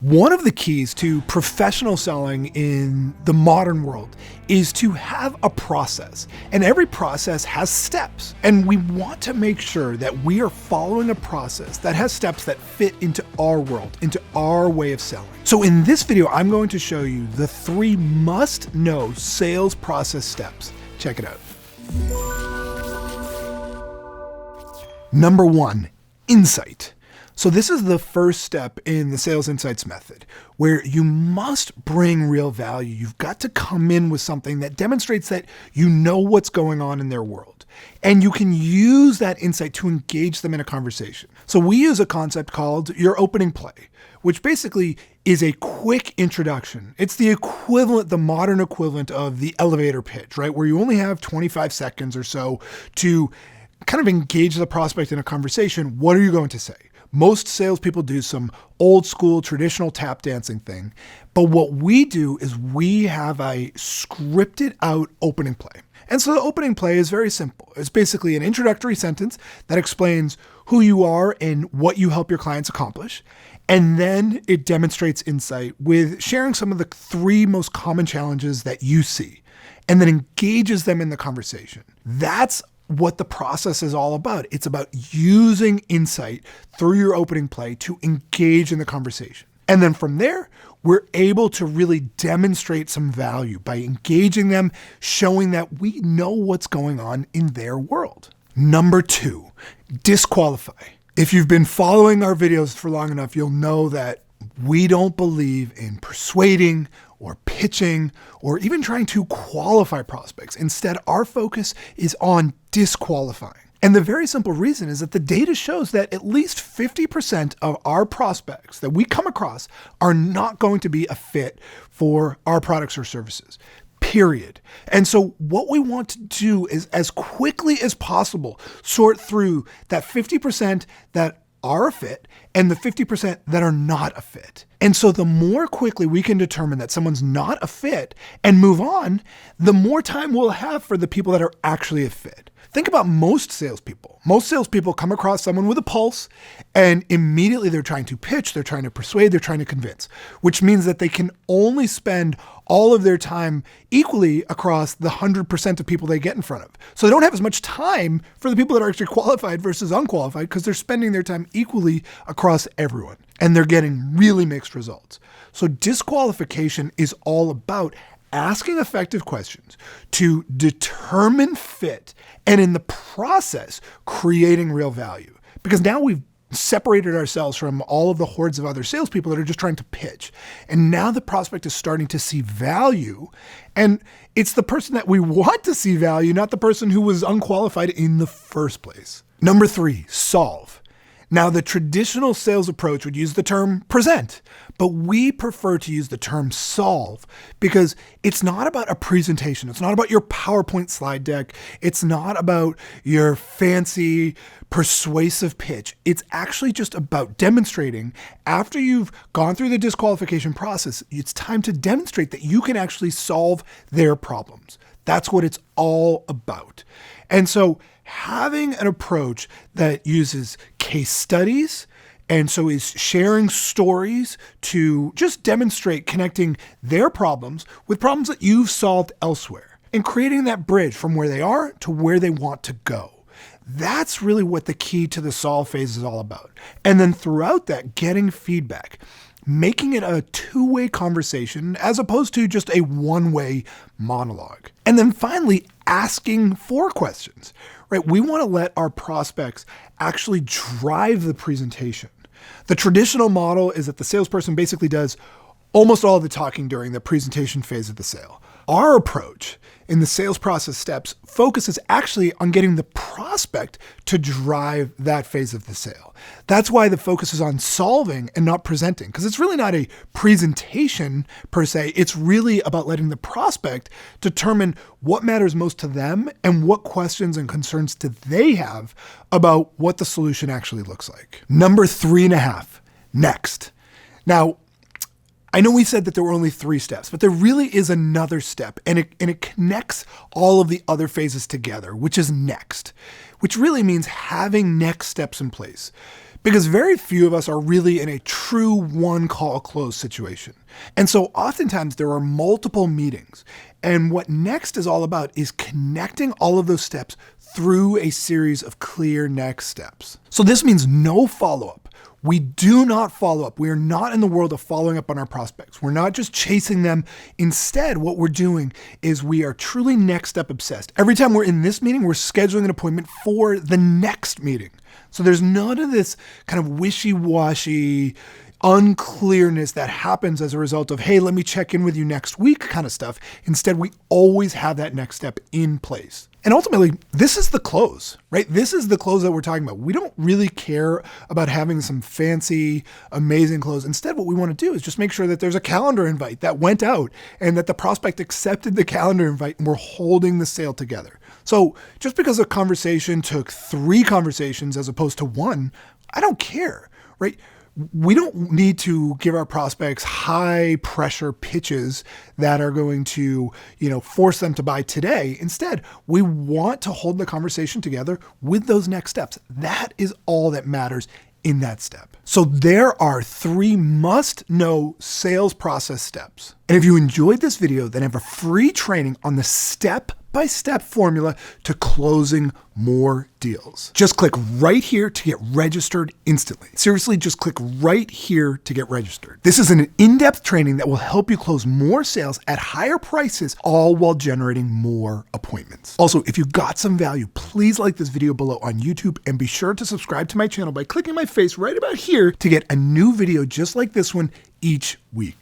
One of the keys to professional selling in the modern world is to have a process, and every process has steps. And we want to make sure that we are following a process that has steps that fit into our world, into our way of selling. So in this video, I'm going to show you the 3 must-know sales process steps. Check it out. Number 1, insight. So this is the first step in the sales insights method, where you must bring real value. You've got to come in with something that demonstrates that you know what's going on in their world. And you can use that insight to engage them in a conversation. So we use a concept called your opening play, which basically is a quick introduction. It's the equivalent, the modern equivalent of the elevator pitch, right? Where you only have 25 seconds or so to kind of engage the prospect in a conversation. What are you going to say? Most salespeople do some old school traditional tap dancing thing, but what we do is we have a scripted out opening play. And so the opening play is very simple. It's basically an introductory sentence that explains who you are and what you help your clients accomplish. And then it demonstrates insight with sharing some of the 3 most common challenges that you see, and then engages them in the conversation. That's what the process is all about. It's about using insight through your opening play to engage in the conversation. And then from there, we're able to really demonstrate some value by engaging them, showing that we know what's going on in their world. Number 2, disqualify. If you've been following our videos for long enough, you'll know that we don't believe in persuading or pitching or even trying to qualify prospects. Instead, our focus is on disqualifying. And the very simple reason is that the data shows that at least 50% of our prospects that we come across are not going to be a fit for our products or services. Period. And so what we want to do is, as quickly as possible, sort through that 50% that are a fit and the 50% that are not a fit. And so the more quickly we can determine that someone's not a fit and move on, the more time we'll have for the people that are actually a fit. Think about most salespeople. Most salespeople come across someone with a pulse and immediately they're trying to pitch, they're trying to persuade, they're trying to convince, which means that they can only spend all of their time equally across the 100% of people they get in front of. So they don't have as much time for the people that are actually qualified versus unqualified because they're spending their time equally across everyone and they're getting really mixed results. So disqualification is all about asking effective questions to determine fit and in the process creating real value. Because now we've separated ourselves from all of the hordes of other salespeople that are just trying to pitch. And now the prospect is starting to see value. And it's the person that we want to see value, not the person who was unqualified in the first place. Number 3, solve. Now, the traditional sales approach would use the term present, but we prefer to use the term solve because it's not about a presentation. It's not about your PowerPoint slide deck. It's not about your fancy persuasive pitch. It's actually just about demonstrating after you've gone through the disqualification process, it's time to demonstrate that you can actually solve their problems. That's what it's all about. And so having an approach that uses case studies and so is sharing stories to just demonstrate connecting their problems with problems that you've solved elsewhere and creating that bridge from where they are to where they want to go. That's really what the key to the solve phase is all about. And then throughout that, getting feedback, making it a 2-way conversation as opposed to just a 1-way monologue. And then finally, asking for questions, right? We want to let our prospects actually drive the presentation. The traditional model is that the salesperson basically does almost all the talking during the presentation phase of the sale. Our approach in the sales process steps focuses actually on getting the prospect to drive that phase of the sale. That's why the focus is on solving and not presenting, because it's really not a presentation per se. It's really about letting the prospect determine what matters most to them and what questions and concerns do they have about what the solution actually looks like. Number 3.5, next. Now, I know we said that there were only 3 steps, but there really is another step, and it connects all of the other phases together, which is next, which really means having next steps in place. because very few of us are really in a true one-call close situation. And so oftentimes there are multiple meetings. And what Next is all about is connecting all of those steps through a series of clear next steps. So this means no follow-up. We do not follow up. We are not in the world of following up on our prospects. We're not just chasing them. Instead, what we're doing is we are truly next step obsessed. Every time we're in this meeting, we're scheduling an appointment for the next meeting. So there's none of this kind of wishy-washy unclearness that happens as a result of, hey, let me check in with you next week kind of stuff. Instead, we always have that next step in place. And ultimately, this is the close, right? This is the close that we're talking about. We don't really care about having some fancy, amazing close. Instead, what we want to do is just make sure that there's a calendar invite that went out and that the prospect accepted the calendar invite and we're holding the sale together. So just because a conversation took 3 conversations as opposed to 1, I don't care, right? We don't need to give our prospects high pressure pitches that are going to, force them to buy today. Instead, we want to hold the conversation together with those next steps. That is all that matters in that step. So there are 3 must-know sales process steps. And if you enjoyed this video, then I have a free training on the step-by-step formula to closing more deals. Just click right here to get registered instantly. Seriously, just click right here to get registered. This is an in-depth training that will help you close more sales at higher prices, all while generating more appointments. Also, if you got some value, please like this video below on YouTube and be sure to subscribe to my channel by clicking my face right about here to get a new video just like this one each week.